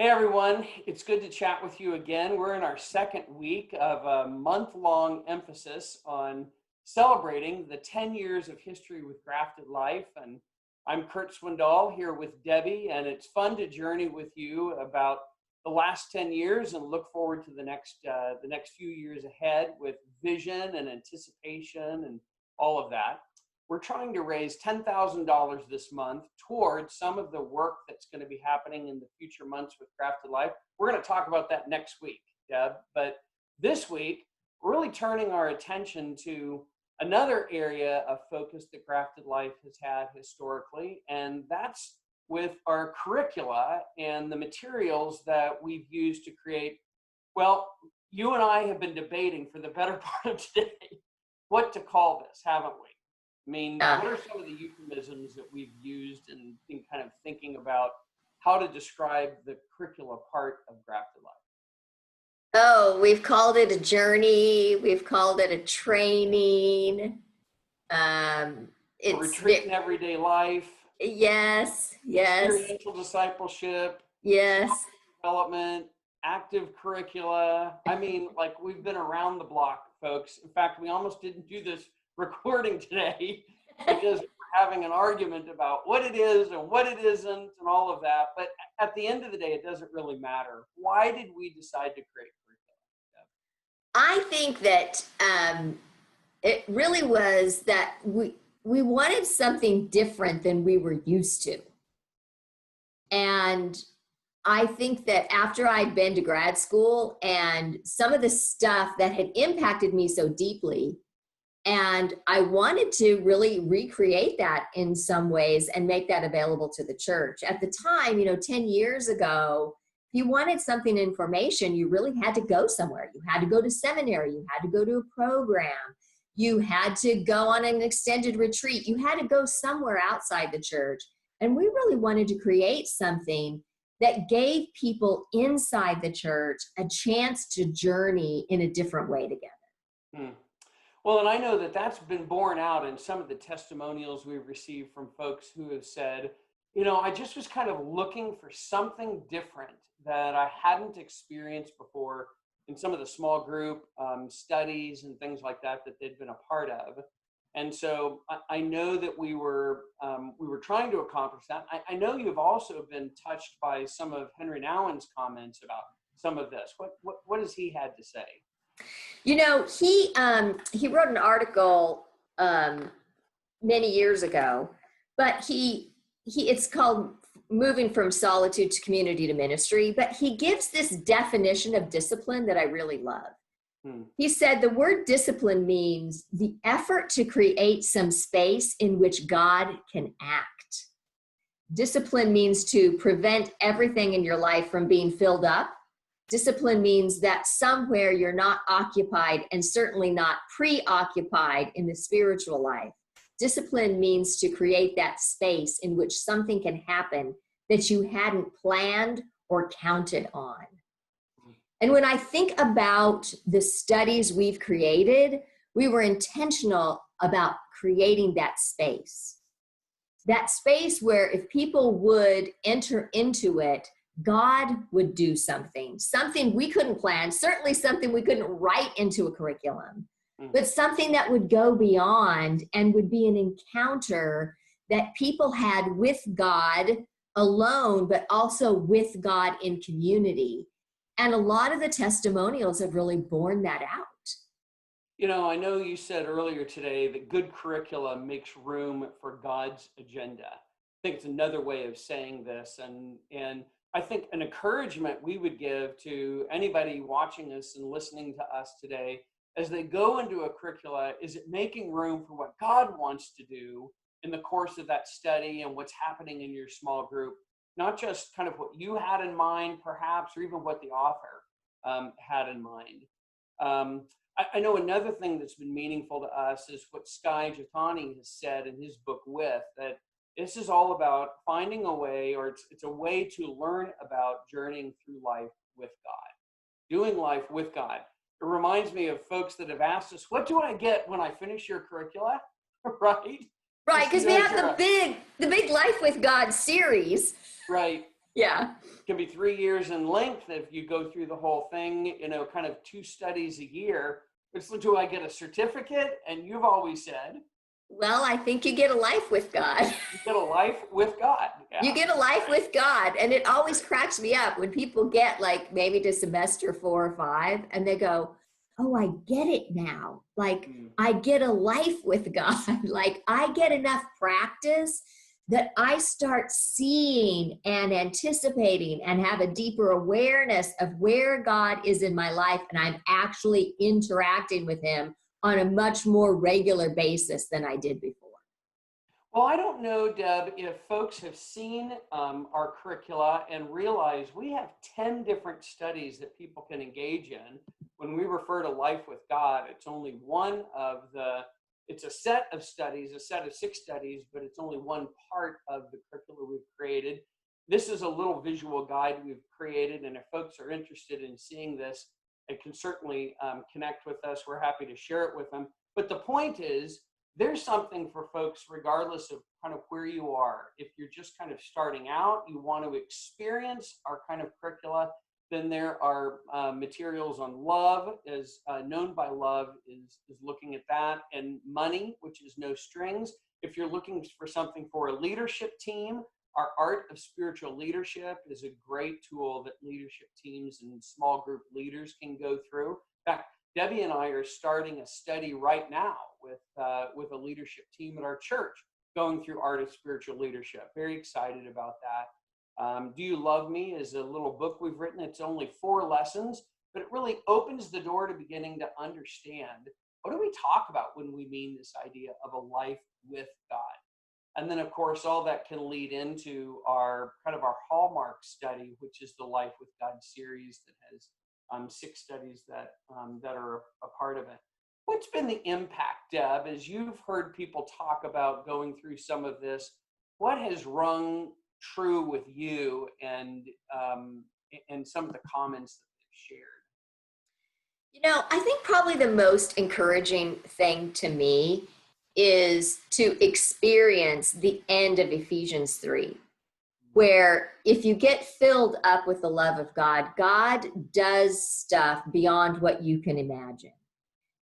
Hey everyone, it's good to chat with you again. We're in our second week of a month-long emphasis on celebrating the 10 years of history with Grafted Life. And I'm Curt here with Debbie, and it's fun to journey with you about the last 10 years and look forward to the next few years ahead with vision and anticipation and all of that. We're trying to raise $10,000 this month towards some of the work that's going to be happening in the future months with Grafted Life. We're going to talk about that next week, Deb. But this week, we're really turning our attention to another area of focus that Grafted Life has had historically, and that's with our curricula and the materials that we've used to create. Well, you and I have been debating for the better part of today what to call this, haven't we? I mean, what are some of the euphemisms that we've used in kind of thinking about how to describe the curricula part of Grafted Life? Oh, we've called it a journey. We've called it a training. It's retreat in everyday life. Yes. Experiential discipleship. Yes. Development, active curricula. I mean, like, we've been around the block, folks. In fact, we almost didn't do this recording today because we're having an argument about what it is and what it isn't and all of that. But at the end of the day, it doesn't really matter. Why did we decide to create curriculum? I think that it really was that we wanted something different than we were used to. And I think that after I'd been to grad school and some of the stuff that had impacted me so deeply, and I wanted to really recreate that in some ways and make that available to the church. At the time, 10 years ago, if you wanted something information, you really had to go somewhere. You had to go to seminary. You had to go to a program. You had to go on an extended retreat. You had to go somewhere outside the church. And we really wanted to create something that gave people inside the church a chance to journey in a different way together. Well, and I know that that's been borne out in some of the testimonials we've received from folks who have said, I just was kind of looking for something different that I hadn't experienced before in some of the small group studies and things like that they'd been a part of. And so I know that we were trying to accomplish that. I know you've also been touched by some of Henri Nouwen's comments about some of this. What has he had to say? He wrote an article many years ago, but it's called Moving from Solitude to Community to Ministry, but he gives this definition of discipline that I really love. He said the word discipline means the effort to create some space in which God can act. Discipline means to prevent everything in your life from being filled up. Discipline means that somewhere you're not occupied and certainly not preoccupied in the spiritual life. Discipline means to create that space in which something can happen that you hadn't planned or counted on. And when I think about the studies we've created, we were intentional about creating that space. That space where if people would enter into it, God would do something we couldn't plan, certainly something we couldn't write into a curriculum, but something that would go beyond and would be an encounter that people had with God alone, but also with God in community. And a lot of the testimonials have really borne that out. I know you said earlier today that good curricula makes room for God's agenda. I think it's another way of saying this. And I think an encouragement we would give to anybody watching us and listening to us today as they go into a curricula, is it making room for what God wants to do in the course of that study and what's happening in your small group? Not just kind of what you had in mind, perhaps, or even what the author had in mind. I know another thing that's been meaningful to us is what Skye Jethani has said in his book, that this is all about finding a way, or it's a way to learn about journeying through life with God, doing life with God. It reminds me of folks that have asked us, what do I get when I finish your curricula? Right? Right, because we have the big Life with God series. Right. Yeah. It can be 3 years in length if you go through the whole thing, kind of 2 studies a year. It's, do I get a certificate? And you've always said, Well, I think you get a life with God. you get a life with God. Yeah. You get a life with God. And it always cracks me up when people get like maybe to semester 4 or 5 and they go, oh, I get it now. Like I get a life with God. Like I get enough practice that I start seeing and anticipating and have a deeper awareness of where God is in my life. And I'm actually interacting with him on a much more regular basis than I did before. Well, I don't know, Deb, if folks have seen our curricula and realize we have 10 different studies that people can engage in. When we refer to life with God, it's only one of it's a set of studies, a set of 6 studies, but it's only one part of the curricula we've created. This is a little visual guide we've created, and if folks are interested in seeing this, they can certainly connect with us. We're happy to share it with them. But the point is, there's something for folks regardless of kind of where you are. If you're just kind of starting out, you want to experience our kind of curricula, then there are materials on love, as known by love is looking at that, and money, which is no strings. If you're looking for something for a leadership team, our Art of Spiritual Leadership is a great tool that leadership teams and small group leaders can go through. In fact, Debbie and I are starting a study right now with a leadership team at our church going through Art of Spiritual Leadership. Very excited about that. Do You Love Me is a little book we've written. It's only 4 lessons, but it really opens the door to beginning to understand what do we talk about when we mean this idea of a life with God. And then, of course, all that can lead into our kind of our hallmark study, which is the Life with God series that has 6 studies that are a part of it. What's been the impact, Deb, as you've heard people talk about going through some of this? What has rung true with you and some of the comments that they've shared? I think probably the most encouraging thing to me is to experience the end of Ephesians 3, where if you get filled up with the love of God, God does stuff beyond what you can imagine.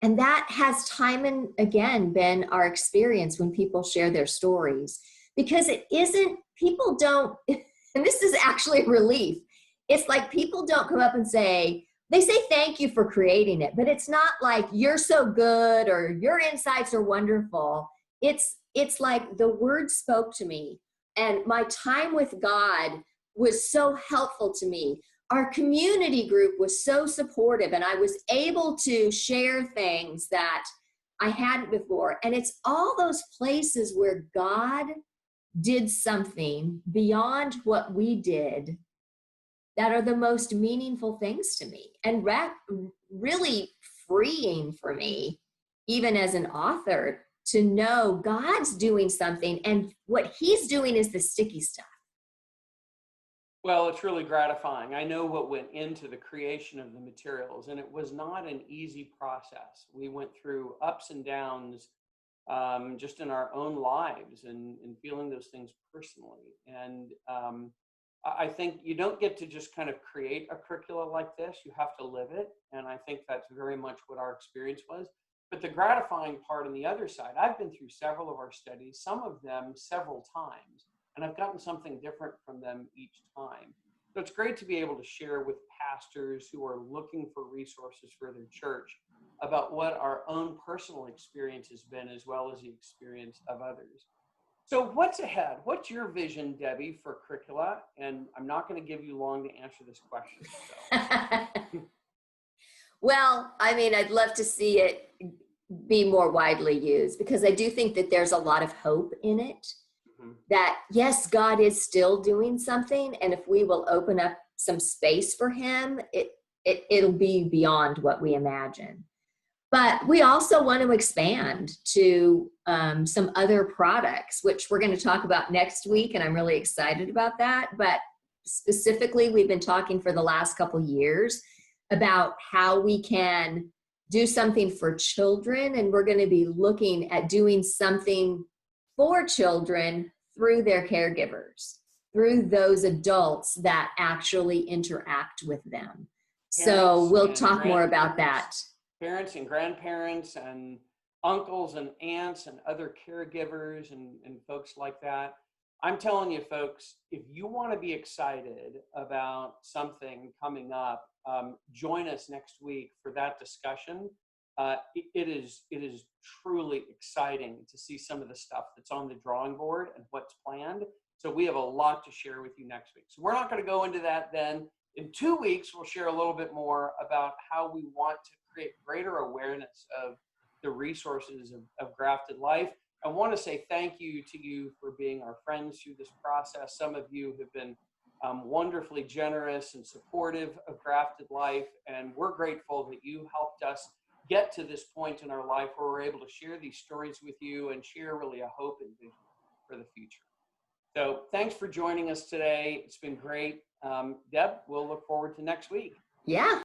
And that has time and again been our experience when people share their stories, because it isn't, people don't, and this is actually a relief. It's like people don't come up and say, they say thank you for creating it, but it's not like you're so good or your insights are wonderful. It's like the word spoke to me and my time with God was so helpful to me. Our community group was so supportive and I was able to share things that I hadn't before. And it's all those places where God did something beyond what we did that are the most meaningful things to me and really freeing for me, even as an author, to know God's doing something and what he's doing is the sticky stuff. Well, it's really gratifying. I know what went into the creation of the materials, and it was not an easy process. We went through ups and downs just in our own lives and feeling those things personally. And I think you don't get to just kind of create a curricula like this. You have to live it. And I think that's very much what our experience was. But the gratifying part on the other side, I've been through several of our studies, some of them several times, and I've gotten something different from them each time. So it's great to be able to share with pastors who are looking for resources for their church about what our own personal experience has been, as well as the experience of others. So what's ahead? What's your vision, Debbie, for curricula? And I'm not going to give you long to answer this question. So. Well, I mean, I'd love to see it be more widely used because I do think that there's a lot of hope in it. Mm-hmm. That yes, God is still doing something. And if we will open up some space for him, it'll be beyond what we imagine. But we also want to expand to some other products, which we're going to talk about next week. And I'm really excited about that. But specifically, we've been talking for the last couple of years about how we can do something for children. And we're going to be looking at doing something for children through their caregivers. through those adults that actually interact with them. So Parents we'll and talk more about that. grandparents, parents and grandparents and uncles and aunts and other caregivers and folks like that. I'm telling you, folks, if you want to be excited about something coming up, join us next week for that discussion. It is truly exciting to see some of the stuff that's on the drawing board and what's planned. So we have a lot to share with you next week. So we're not going to go into that then. In 2 weeks, we'll share a little bit more about how we want to create greater awareness of the resources of grafted life. I want to say thank you to you for being our friends through this process. Some of you have been wonderfully generous and supportive of grafted life, and we're grateful that you helped us get to this point in our life where we're able to share these stories with you and share really a hope and vision for the future. So thanks for joining us today. It's been great. Deb, we'll look forward to next week. Yeah.